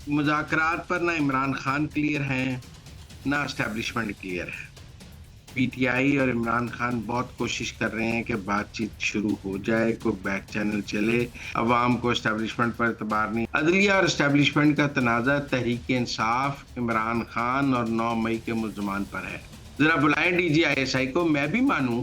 मुज़ाकरात पर ना इमरान खान क्लियर हैं, ना एस्टेब्लिशमेंट क्लियर है। पीटीआई और इमरान खान बहुत कोशिश कर रहे हैं कि बातचीत शुरू हो जाए, कोई बैक चैनल चले, अवाम को एस्टेब्लिशमेंट पर एतबार नहीं। अदलिया और एस्टेब्लिशमेंट का तनाज़ा तहरीक इंसाफ, इमरान खान और 9 मई के मुल्ज़मान पर है। ज़रा बुलाएं डीजी आईएसआई को, मैं भी मानूं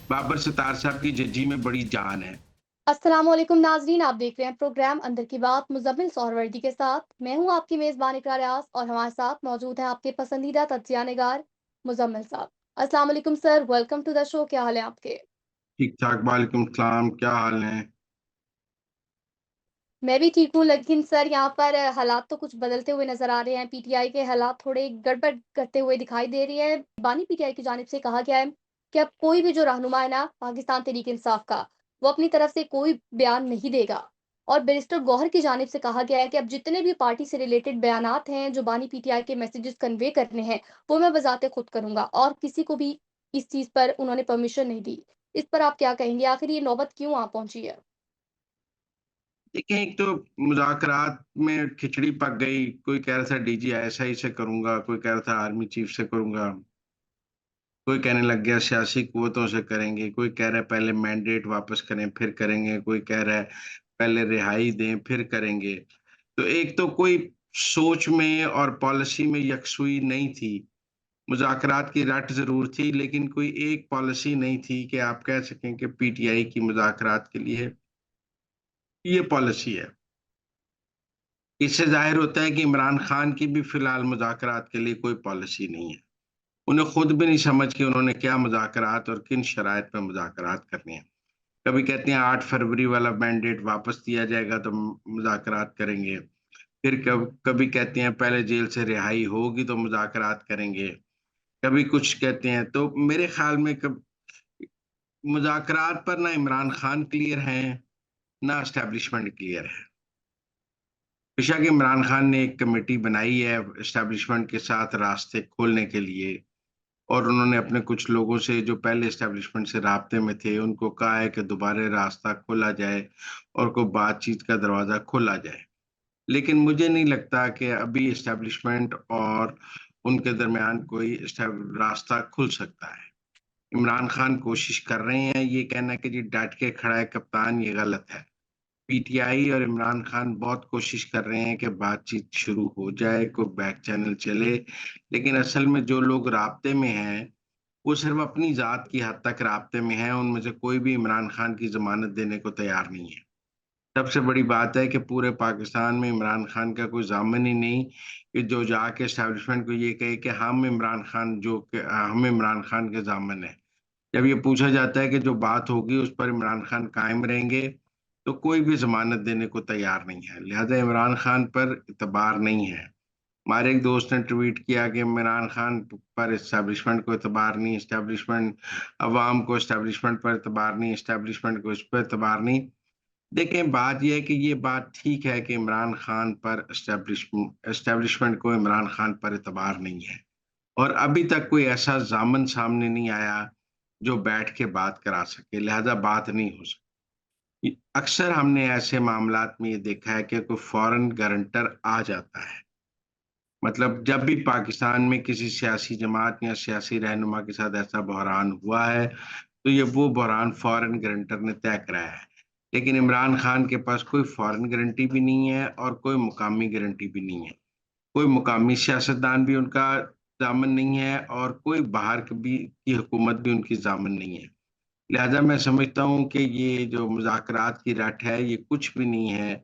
बाबर सितार साहब की जज्जी में बड़ी जान है। अस्सलामुअलैकुम नाजरीन, आप देख रहे हैं प्रोग्राम अंदर की बात मुज़म्मिल सोहरवर्दी के साथ। मैं हूं आपकी मेज़बान इकरार रियाज और हमारे साथ मौजूद हैं आपके पसंदीदा तज्जिया निगार मुज़म्मिल साहब। अस्सलाम वालेकुम sir, welcome to the show. क्या हाल है आपके? ठीक-ठाक, वालेकुम सलाम, क्या हाल है? मैं भी ठीक हूँ, लेकिन सर यहाँ पर हालात तो कुछ बदलते हुए नज़र आ रहे हैं। पीटीआई के हालात थोड़े गड़बड़ करते हुए दिखाई दे रही है। बानी पीटीआई की जानिब से कहा गया है कि अब कोई भी जो रहनुमा है ना पाकिस्तान तहरीक इंसाफ का, वो अपनी तरफ से कोई बयान नहीं देगा। और बैरिस्टर गौहर की जानिब से कहा गया है कि अब जितने भी पार्टी से रिलेटेड बयानात हैं, जो बानी पीटीआई के मैसेजेस कन्वे करने हैं, वो मैं बज़ाते खुद करूँगा और किसी को भी इस चीज़ पर उन्होंने परमिशन नहीं दी। इस पर आप क्या कहेंगे? आखिर ये नौबत क्यों आ पहुँची है? देखिए, एक तो मुज़ाकरात में खिचड़ी पक गई, कोई कह रहा था डीजी आईएसआई से करूँगा, कोई कह रहा था आर्मी चीफ से करूँगा, कोई कहने लग गया सियासी कुव्वतों से करेंगे, कोई कह रहा है पहले मैंडेट वापस करें फिर करेंगे, कोई कह रहा है पहले रिहाई दें फिर करेंगे। तो एक तो कोई सोच में और पॉलिसी में यकसुई नहीं थी। मुज़ाकरात की रट ज़रूर थी, लेकिन कोई एक पॉलिसी नहीं थी कि आप कह सकें कि पीटीआई की मुज़ाकरात के लिए ये पॉलिसी है। इससे ज़ाहिर होता है कि इमरान खान की भी फ़िलहाल मुज़ाकरात के लिए कोई पॉलिसी नहीं है। उन्हें खुद भी नहीं समझ कि उन्होंने क्या मुज़ाकरात और किन शराइत पे मुज़ाकरात करने हैं। कभी कहते हैं 8 फरवरी वाला मैंडेट वापस दिया जाएगा तो मुज़ाकरात करेंगे। फिर कभी कहते हैं पहले जेल से रिहाई होगी तो मुज़ाकरात करेंगे। कभी कुछ कहते हैं, तो मेरे ख़्याल में कब मुज़ाकरात पर ना इमरान खान क्लियर हैं, ना एस्टेब्लिशमेंट क्लियर है। बेशक इमरान खान ने एक कमेटी बनाई है एस्टेब्लिशमेंट के साथ रास्ते खोलने के लिए, और उन्होंने अपने कुछ लोगों से जो पहले एस्टेब्लिशमेंट से राब्ते में थे, उनको कहा है कि दोबारा रास्ता खोला जाए और कोई बातचीत का दरवाज़ा खोला जाए। लेकिन मुझे नहीं लगता कि अभी एस्टेब्लिशमेंट और उनके दरमियान कोई रास्ता खुल सकता है। इमरान खान कोशिश कर रहे हैं, ये कहना कि जी डट के खड़ा है कप्तान, ये गलत है। पीटीआई और इमरान खान बहुत कोशिश कर रहे हैं कि बातचीत शुरू हो जाए, कोई बैक चैनल चले, लेकिन असल में जो लोग राब्ते में हैं, वो सिर्फ अपनी ज़ात की हद तक राब्ते में हैं, उनमें से कोई भी इमरान खान की ज़मानत देने को तैयार नहीं है। सबसे बड़ी बात है कि पूरे पाकिस्तान में इमरान खान का कोई ज़ामन ही नहीं कि जो जाके एस्टेब्लिशमेंट को ये कहे कि हम इमरान खान के ज़ामन हैं। जब ये पूछा जाता है कि जो बात होगी उस पर इमरान खान कायम रहेंगे, तो कोई भी ज़मानत देने को तैयार नहीं है। लिहाज़ा इमरान खान पर एतबार नहीं है। हमारे एक दोस्त ने ट्वीट किया कि इमरान खान पर एस्टेब्लिशमेंट को एतबार नहीं, एस्टेब्लिशमेंट अवाम को एस्टेब्लिशमेंट पर एतबार नहीं, एस्टेब्लिशमेंट को इस पर एतबार नहीं। देखें, बात ये है कि ये बात ठीक है कि इमरान खान पर एस्टेब्लिशमेंट को इमरान खान पर एतबार नहीं है, और अभी तक कोई ऐसा ज़ामन सामने नहीं आया जो बैठ के बात करा सके, लिहाज़ा बात नहीं हो सकती। अक्सर हमने ऐसे मामलात में ये देखा है कि कोई फ़ॉरेन गारंटर आ जाता है। मतलब जब भी पाकिस्तान में किसी सियासी जमात या सियासी रहनुमा के साथ ऐसा बहरान हुआ है, तो ये वो बहरान फ़ॉरेन गारंटर ने तय कराया है। लेकिन इमरान खान के पास कोई फ़ॉरेन गारंटी भी नहीं है और कोई मुकामी गारंटी भी नहीं है। कोई मुकामी सियासतदान भी उनका दामन नहीं है और कोई बाहर की हुकूमत भी उनकी दामन नहीं है। लिहाजा मैं समझता हूँ कि ये जो मुज़ाकरात की रट है, ये कुछ भी नहीं है।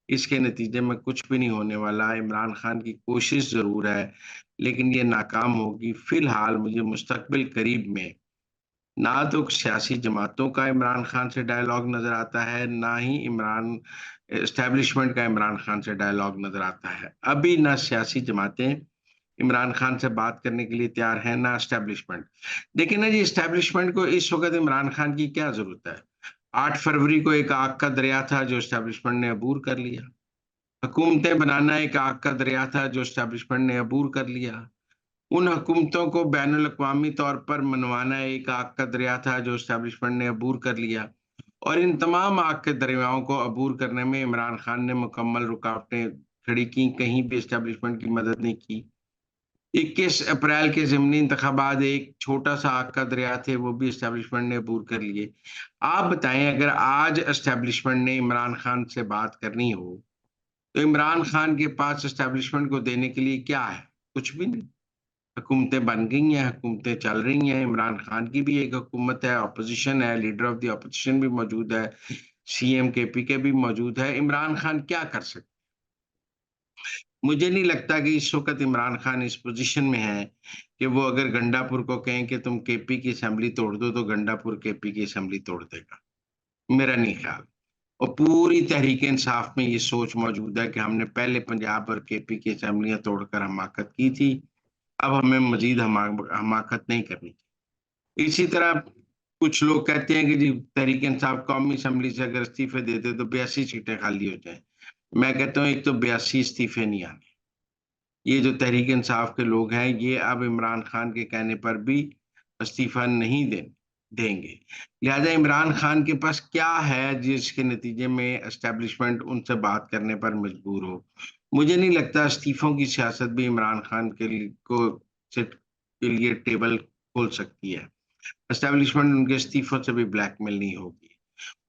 इसके नतीजे में कुछ भी नहीं होने वाला। इमरान खान की कोशिश ज़रूर है, लेकिन ये नाकाम होगी। फ़िलहाल मुझे मुस्तक़बिल करीब में ना तो सियासी जमातों का इमरान खान से डायलॉग नज़र आता है, ना ही एस्टेब्लिशमेंट का इमरान खान से डायलॉग नज़र आता है। अभी ना सियासी जमातें इमरान खान से बात करने के लिए तैयार हैं, ना एस्टेब्लिशमेंट। देखिए ना जी, एस्टेब्लिशमेंट को इस वक़्त इमरान खान की क्या ज़रूरत है? 8 फरवरी को एक आग का दरिया था जो एस्टेब्लिशमेंट ने अबूर कर लिया। हुकूमतें बनाना एक आग का दरिया था जो एस्टेब्लिशमेंट ने अबूर कर लिया। उन हुकूमतों को बैनुल-अक़वामी तौर पर मनवाना एक आग का दरिया था जो एस्टेब्लिशमेंट ने अबूर कर लिया। और इन तमाम आग के दरियाओं को अबूर करने में इमरान खान ने मुकम्मल रुकावटें खड़ी की, कहीं भी एस्टेब्लिशमेंट की मदद नहीं की। 21 अप्रैल के ज़िमनी इंतखाबात एक छोटा-सा आग का दरिया थे, वो भी एस्टेब्लिशमेंट ने अबूर कर लिए। आप बताएँ, अगर आज एस्टेब्लिशमेंट ने इमरान खान से बात करनी हो, तो इमरान खान के पास एस्टेब्लिशमेंट को देने के लिए क्या है? कुछ भी नहीं। हुकूमतें बन गई हैं, हुकूमतें चल रही हैं, इमरान खान की भी एक हुकूमत है, ऑपोज़िशन है, लीडर ऑफ द ऑपोज़िशन भी मौजूद है, सीएम केपीके भी मौजूद है। इमरान खान क्या कर सकते? मुझे नहीं लगता कि इस वक़्त इमरान खान इस पोज़ीशन में है कि वो अगर गंडापुर को कहें कि तुम केपी की असेंबली तोड़ दो, तो गंडापुर केपी की असेंबली तोड़ देगा। मेरा नहीं ख़्याल। और पूरी तहरीक-ए-इंसाफ में ये सोच मौजूद है कि हमने पहले पंजाब और केपी की असेंबलियाँ तोड़कर हमाकत की थी, अब हमें मज़ीद हमाकत नहीं करनी। इसी तरह कुछ लोग कहते हैं कि जी तहरीक-ए-इंसाफ कौमी असेंबली से अगर इस्तीफ़े दे दे तो 82 सीटें खाली हो जाएँ। मैं कहता हूँ एक तो 82 इस्तीफ़े नहीं आने। ये जो तहरीक-ए-इंसाफ के लोग हैं, ये अब इमरान खान के कहने पर भी इस्तीफ़ा नहीं देंगे। लिहाज़ा इमरान खान के पास क्या है जिसके नतीजे में एस्टेब्लिशमेंट उनसे बात करने पर मजबूर हो? मुझे नहीं लगता इस्तीफ़ों की सियासत भी इमरान खान के लिए के लिए टेबल खोल सकती है। एस्टेब्लिशमेंट उनके इस्तीफ़ों से भी ब्लैकमेल नहीं होगी।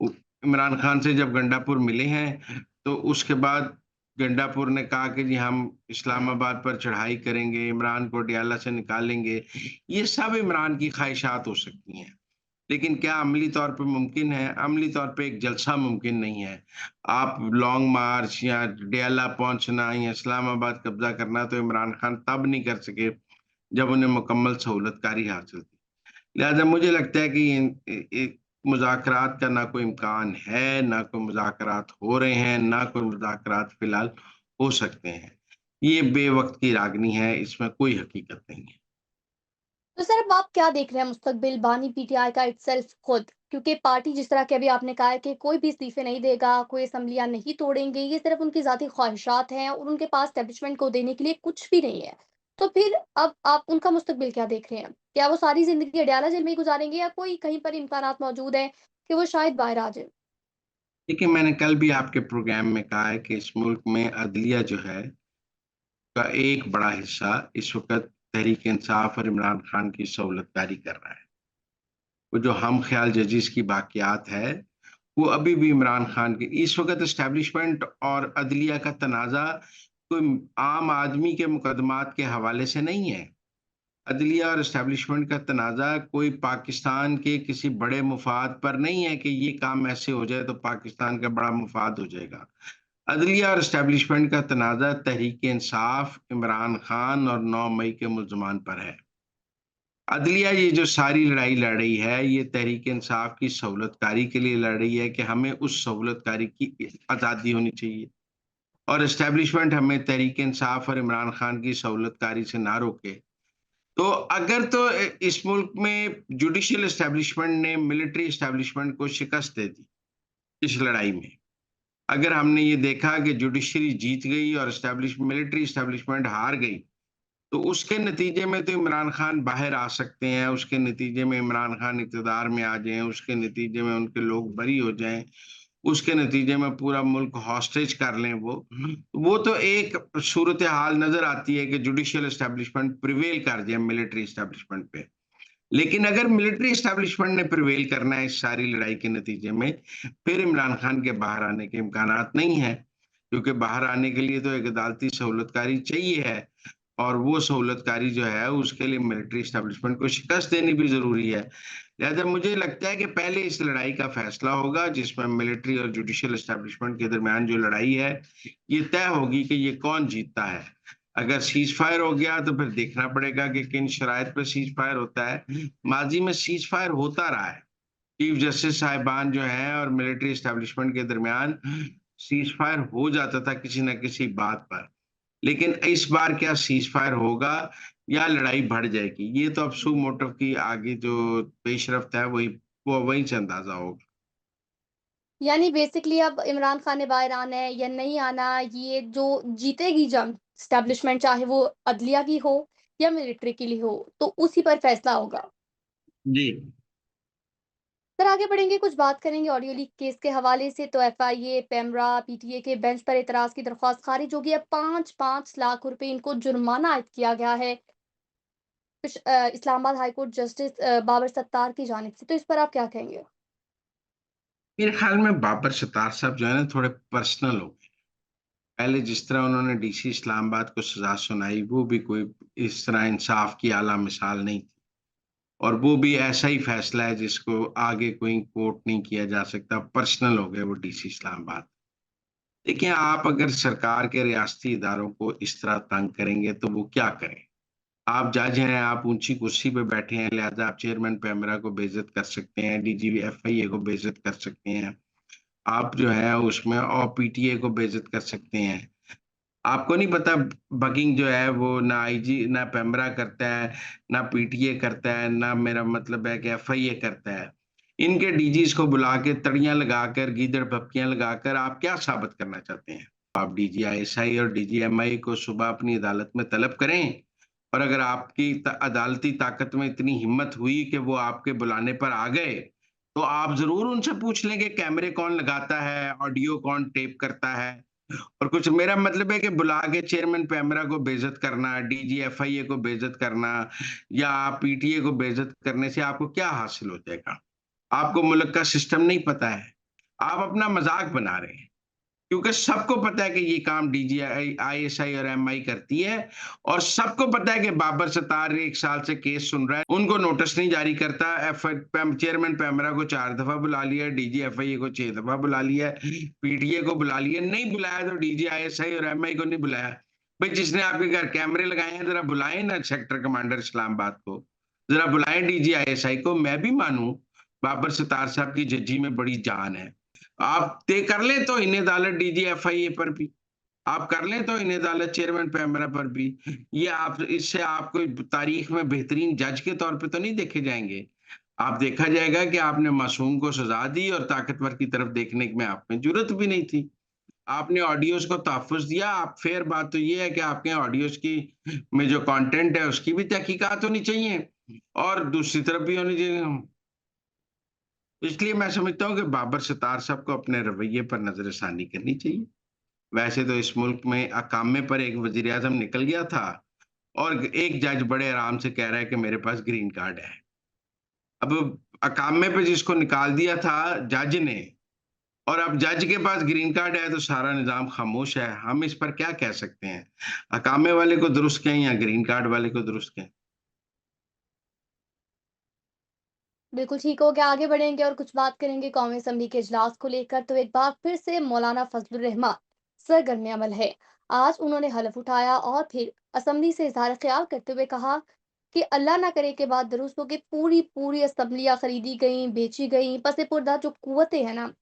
उ इमरान खान से जब गंडापुर मिले हैं, तो उसके बाद गंडापुर ने कहा कि जी हम इस्लामाबाद पर चढ़ाई करेंगे, इमरान को डयाला से निकालेंगे। ये सब इमरान की ख़्वाहिशात हो सकती हैं। लेकिन क्या अमली तौर पे मुमकिन है? अमली तौर पे एक जलसा मुमकिन नहीं है। आप लॉन्ग मार्च या डयाला पहुँचना या इस्लामाबाद कब्ज़ा करना तो इमरान खान तब नहीं कर सके, जब उन्हें मुकम्मल सहूलतकारी हासिल थी। लिहाज़ा मुझे लगता है कि मुज़ाकरात का ना कोई इम्कान है, ना कोई मुज़ाकरात हो रहे हैं, ना कोई मुज़ाकरात फ़िलहाल हो सकते हैं। ये बेवक़्त की रागनी है, इसमें कोई हकीकत नहीं है। तो सर अब आप क्या देख रहे हैं मुस्तकबिल बानी पीटीआई का इटसेल्फ खुद? क्योंकि पार्टी जिस तरह के अभी आपने कहा है कि कोई भी इस्तीफ़े नहीं देगा, कोई असेंबलियाँ नहीं तोड़ेंगे, ये सिर्फ़ उनकी ज़ाती ख़्वाहिशात हैं और उनके पास एस्टेब्लिशमेंट को देने के लिए कुछ भी नहीं है। तो फिर अब आप उनका मुस्तकबिल क्या देख रहे हैं? क्या वो सारी ज़िंदगी अडयाला जेल में ही गुज़ारेंगे या कोई कहीं पर इम्कानात मौजूद हैं कि वो शायद बाहर आ जाएँ? देखिए, मैंने कल भी आपके प्रोग्राम में कहा है कि इस मुल्क में अदलिया जो है, का एक बड़ा हिस्सा इस वक़्त तहरीक-ए-इंसाफ और इमरान खान की सहूलतकारी कर रहा है। वो जो हम ख़याल जजीज़ की बाक़ियात है, वो अभी भी इमरान खान के इस वक़्त एस्टेब्लिशमेंट और अदलिया का तनाज़ा कोई आम आदमी के मुकदमात के हवाले से नहीं है। अदलिया और एस्टेब्लिशमेंट का तनाज़ा कोई पाकिस्तान के किसी बड़े मुफ़ाद पर नहीं है कि ये काम ऐसे हो जाए तो पाकिस्तान का बड़ा मुफ़ाद हो जाएगा। अदलिया और एस्टेब्लिशमेंट का तनाज़ा तहरीक-ए-इंसाफ, इमरान खान और 9 मई के मुल्ज़मान पर है। अदलिया ये जो सारी लड़ाई लड़ रही है, ये तहरीक-ए-इंसाफ की सहूलतकारी के लिए लड़ रही है कि हमें उस सहूलतकारी की आज़ादी होनी चाहिए और एस्टेब्लिशमेंट हमें तहरीक-ए-इंसाफ और इमरान खान की सहूलतकारी से ना रोके। तो अगर तो इस मुल्क में जुडिशियल एस्टेब्लिशमेंट ने मिलिट्री एस्टेब्लिशमेंट को शिकस्त दे दी, इस लड़ाई में। अगर हमने ये देखा कि जुडिशरी जीत गई और मिलिट्री एस्टेब्लिशमेंट हार गई, तो उसके नतीजे में तो इमरान खान बाहर आ सकते हैं, उसके नतीजे में इमरान खान इक़्तिदार में आ जाएँ, उसके नतीजे में उनके लोग बरी हो जाएँ, उसके नतीजे में पूरा मुल्क हॉस्टेज कर लें वो। वो तो एक सूरत-ए-हाल नज़र आती है कि जुडिशियल एस्टेब्लिशमेंट प्रिवेल कर जाए मिलिट्री एस्टेब्लिशमेंट पे। लेकिन अगर मिलिट्री एस्टेब्लिशमेंट ने प्रिवेल करना है इस सारी लड़ाई के नतीजे में, फिर इमरान खान के बाहर आने के इम्कानात नहीं हैं, क्योंकि बाहर आने के लिए तो एक अदालती सहूलतकारी चाहिए है और वो सहूलतकारी जो है उसके लिए मिलिट्री एस्टेब्लिशमेंट को शिकस्त देनी भी ज़रूरी है। लिहाज़ा मुझे लगता है कि पहले इस लड़ाई का फैसला होगा जिसमें मिलिट्री और जुडिशियल एस्टेब्लिशमेंट के दरमियान जो लड़ाई है, ये तय होगी कि ये कौन जीतता है। अगर सीज़फायर हो गया तो फिर देखना पड़ेगा कि किन शराइत पे सीज़फायर होता है। माज़ी में सीज़फायर होता रहा है। चीफ जस्टिस साहिबान जो हैं और मिलिट्री एस्टेब्लिशमेंट के दरमियान सीज़फायर हो जाता था किसी न किसी बात पर। लेकिन इस बार क्या सीज़फायर होगा या लड़ाई बढ़ जाएगी? ये तो अब सू मोटो की आगे जो पेशरफ्त है वो वहीं से अंदाज़ा होगा। यानी बेसिकली अब इमरान खान ने बाहर आना है या नहीं आना, ये जो जीतेगी जंग एस्टेब्लिशमेंट चाहे वो अदलिया की हो या मिलिट्री के लिए हो, तो उसी पर फैसला होगा। जी। सर आगे बढ़ेंगे, कुछ बात करेंगे ऑडियो लीक केस के हवाले से। तो एफआईए, पेमरा, पीटीए के बेंच पर एतराज़ की दरख्वास्त खारिज होगी। अब 5-5 लाख रुपए इनको जुर्माना आयद किया गया है Islamabad high court justice Babar Sattar की जानिब से। तो इस पर आप क्या कहेंगे? मेरे ख्याल में बाबर सत्तार साहब जो है ना थोड़े पर्सनल हो गए। पहले जिस तरह उन्होंने डीसी इस्लामाबाद को सजा सुनाई, वो भी कोई इस तरह इंसाफ की आला मिसाल नहीं थी। और वो भी ऐसा ही फैसला है जिसको आगे कोई कोर्ट नहीं किया जा सकता। पर्सनल हो गए वो डीसी इस्लामाबाद। देखिए, आप अगर सरकार के रियासती इदारों को इस तरह तंग करेंगे तो वो क्या करें? आप जज हैं, आप ऊंची कुर्सी पे बैठे हैं, लिहाजा आप चेयरमैन पैमरा को बेइज्जत कर सकते हैं, डीजीपी एफआईए को बेइज्जत कर सकते हैं। आप जो है उसमें और पीटीए को बेइज्जत कर सकते हैं। आपको नहीं पता बगिंग जो है वो ना आईजी ना पेमरा करता है, ना पीटीए करता है, ना मेरा मतलब है कि एफआईए करता है। इनके डीजीज को बुला के तड़ियां लगाकर, गीदड़ भपकियां लगाकर आप क्या साबित करना चाहते हैं? आप डीजी आईएसआई और डीजी एमआई को सुबह अपनी अदालत में तलब करें। और अगर आपकी अदालती ताकत में इतनी हिम्मत हुई कि वो आपके बुलाने पर आ गए, तो आप जरूर उनसे पूछ लेंगे कैमरे कौन लगाता है, ऑडियो कौन टेप करता है। और कुछ मेरा मतलब है कि बुला के चेयरमैन पैमरा को बेइज्जत करना, डीजी एफआईए को बेइज्जत करना या पीटीए को बेइज्जत करने से आपको क्या हासिल हो जाएगा? आपको मुल्क का सिस्टम नहीं पता है। आप अपना मजाक बना रहे हैं। क्योंकि सबको पता है कि ये काम डीजीआई, आईएसआई और एमआई करती है। और सबको पता है कि बाबर सत्तार 1 साल से केस सुन रहा है। उनको नोटिस नहीं जारी करता। चेयरमैन पैमरा को 4 दफा बुला लिया, डीजी एफआईए को 6 दफा बुला लिया, पीटीए को बुला लिया। नहीं बुलाया तो डीजी आईएसआई और एमआई को नहीं बुलाया। भाई, जिसने आपके घर कैमरे लगाए हैं, जरा बुलाएं ना सेक्टर कमांडर इस्लामाबाद को। जरा बुलाएं डीजी आईएसआई को। मैं भी मानूं बाबर सत्तार साहब की जज्जी में बड़ी जान है। आप तय कर लें तो इन्हें अदालत डीजी एफआईए पर भी, आप कर लें तो इन्हें अदालत चेयरमैन पैमरा पर भी। ये आप इससे आप कोई तारीख में बेहतरीन जज के तौर पे तो नहीं देखे जाएंगे। आप देखा जाएगा कि आपने मासूम को सजा दी और ताकतवर की तरफ देखने में आप में जुर्रत भी नहीं थी। आपने ऑडियोज को तहफ़्फ़ुज़ दिया। आप फेयर बात तो ये है कि आपके ऑडियोज की में जो कंटेंट है उसकी भी तहकीकात होनी चाहिए और दूसरी तरफ भी होनी चाहिए। इसलिए मैं समझता हूँ कि बाबर सत्तार साहब को अपने रवैये पर नज़र-ए-षानी करनी चाहिए। वैसे तो इस मुल्क में अकामे पर एक वज़ीर-ए-आज़म निकल गया था और एक जज बड़े आराम से कह रहा है कि मेरे पास ग्रीन कार्ड है। अब अकामे पे जिसको निकाल दिया था जज ने, और अब जज के पास ग्रीन कार्ड है तो सारा निज़ाम खामोश है। हम इस पर क्या कह सकते हैं? अकामे वाले को दुरुस्त कहें या ग्रीन कार्ड वाले को दुरुस्त कहें? बिल्कुल ठीक हो गया, आगे बढ़ेंगे और कुछ बात करेंगे कौमी असेंबली के इजलास को लेकर। तो एक बार फिर से मौलाना फजलुर रहमान सरगर्म अमल है। आज उन्होंने हलफ उठाया और फिर असेंबली से इजहार ख्याल करते हुए कहा कि अल्लाह ना करे के बाद दुरुस्त हो के पूरी पूरी असेंबलियां खरीदी गई, बेची गई, पसे पुर्दा जो कुवतें हैं ना,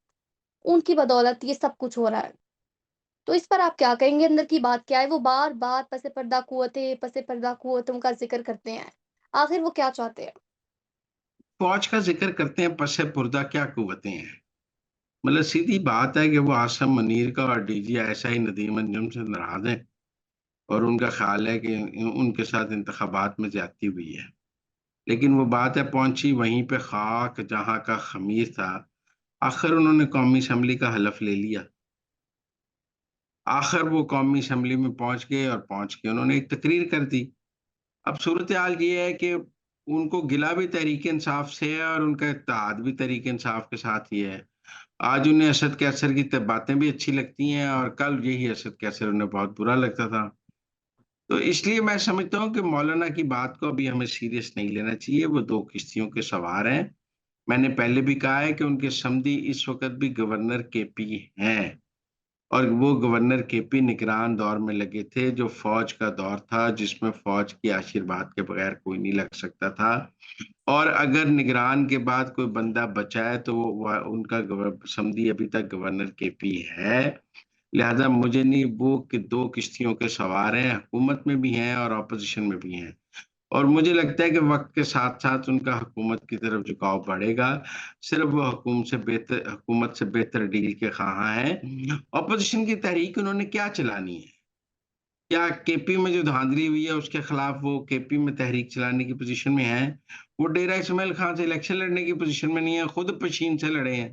उनकी बदौलत ये सब कुछ हो रहा है। तो इस पर आप क्या कहेंगे? अंदर की बात क्या है? वो बार बार पसे पर्दा कुवतों का जिक्र करते हैं। आखिर वो क्या चाहते हैं? फ़ौज का ज़िक्र करते हैं, पस-ए-पुर्दा क्या कुव्वतें हैं। मतलब सीधी बात है कि वो आसिम मुनीर का और डीजी आईएसआई नदीम अंजुम से नाराज़ हैं और उनका ख़्याल है कि उनके साथ इंतख़ाबात में ज़्यादती हुई है। लेकिन वो बात है पहुँची वहीं पे ख़ाक जहाँ का ख़मीर था। आख़िर उन्होंने कौमी असेंबली का हलफ़ ले लिया। आख़िर वो कौमी असेंबली में पहुँच गए और पहुँच के उन्होंने एक तकरीर कर दी। अब सूरत-ए-हाल ये है कि उनको गिला भी तहरीक-ए-इंसाफ से है और उनका इत्तेहाद भी तहरीक-ए-इंसाफ के साथ ही है। आज उन्हें असद कैसर की त बातें भी अच्छी लगती हैं और कल यही असद कैसर उन्हें बहुत बुरा लगता था। तो इसलिए मैं समझता हूँ कि मौलाना की बात को अभी हमें सीरियस नहीं लेना चाहिए। वो 2 किश्तियों के सवार हैं। मैंने पहले भी कहा है कि उनके समधी इस वक़्त भी गवर्नर केपी हैं और वो गवर्नर केपी निगरान दौर में लगे थे, जो फ़ौज का दौर था, जिसमें फ़ौज के आशीर्वाद के बगैर कोई नहीं लग सकता था। और अगर निगरान के बाद कोई बंदा बचा है तो वो उनका समधी अभी तक गवर्नर केपी है। लिहाजा मुझे नहीं वो कि 2 किश्तियों के सवार हैं, हुकूमत में भी हैं और ऑपोज़िशन में भी हैं। और मुझे लगता है कि वक़्त के साथ-साथ उनका हुकूमत की तरफ झुकाव बढ़ेगा। सिर्फ़ वो हुकूमत से बेहतर डील के ख़वाह हैं। ऑपोज़िशन की तहरीक उन्होंने क्या चलानी है? क्या केपी में जो धांधली हुई है उसके खिलाफ वो केपी में तहरीक चलाने की पोजीशन में हैं? वो डेरा इस्माइल खान से इलेक्शन लड़ने की पोजीशन में नहीं है, खुद पशीन से लड़े हैं।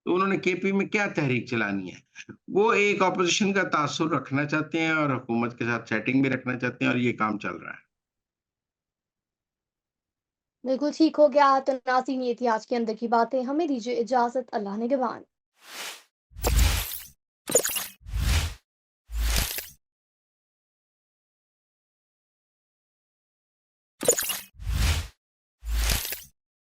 तो उन्होंने केपी में क्या तहरीक चलानी है? वो एक ऑपोज़िशन का तासुर रखना चाहते हैं और हुकूमत के साथ सेटिंग भी रखना चाहते हैं और ये काम चल रहा है। बिल्कुल ठीक हो गया। तो नाज़रीन, ये थी आज की अंदर की बातें। हमें दीजिए इजाज़त। अल्लाह निगहबान।